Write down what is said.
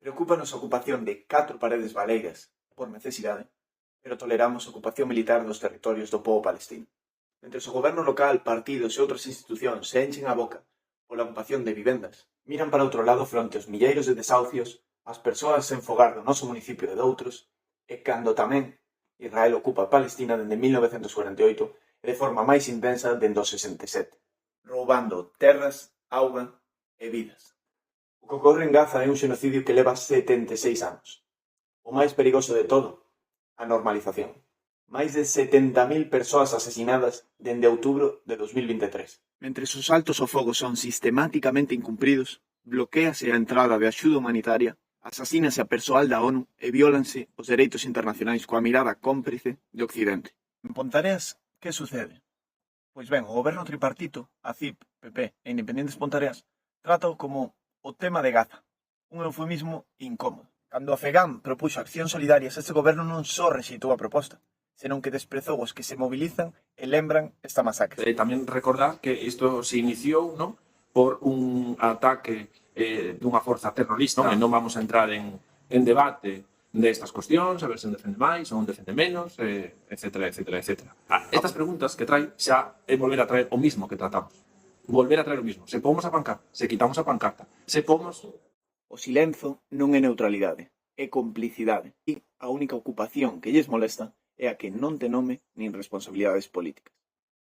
Preocúpanos a ocupación de 4 paredes baleiras por necesidade, pero toleramos a ocupación militar dos territorios do pobo palestino. Mentres o goberno local, partidos e outras institucións se enchen a boca pola ocupación de vivendas, miran para outro lado fronte aos milleiros de desahucios, as persoas sen fogar do noso municipio e doutros, e cando tamén Israel ocupa Palestina dende 1948 e de forma máis intensa dende o 67, roubando terras, auga e vidas. O que ocorre en Gaza é un xenocidio que leva 76 anos. O máis perigoso de todo, a normalización. Máis de 70.000 persoas asesinadas dende outubro de 2023. Mentres os altos ao fogo son sistemáticamente incumpridos, bloquéase a entrada de axuda humanitaria, asasínase a persoal da ONU e viólanse os dereitos internacionais coa mirada cómplice de Occidente. En Pontareas, que sucede? Pois ben, o goberno tripartito, a CIP, PP e Independentes Pontareas, trátao como o tema de Gaza, un eufemismo incómodo. Cando a FEGAM propuxo accións solidarias, este goberno non só rexeitou a proposta, senón que desprezou os que se mobilizan e lembran esta masacre. Tamén recordar que isto se iniciou, non, por un ataque dunha forza terrorista, non vamos a entrar en debate destas cuestións, a ver se un defende máis ou un defende menos, etcétera, etcétera, etcétera. Estas preguntas que trae xa é volver a traer o mismo que tratamos. Volver a traer o mismo. Se pomos a pancarta, se quitamos a pancarta, se pomos... O silenzo non é neutralidade, é complicidade. E a única ocupación que lles molesta é a que non te nome nin responsabilidades políticas.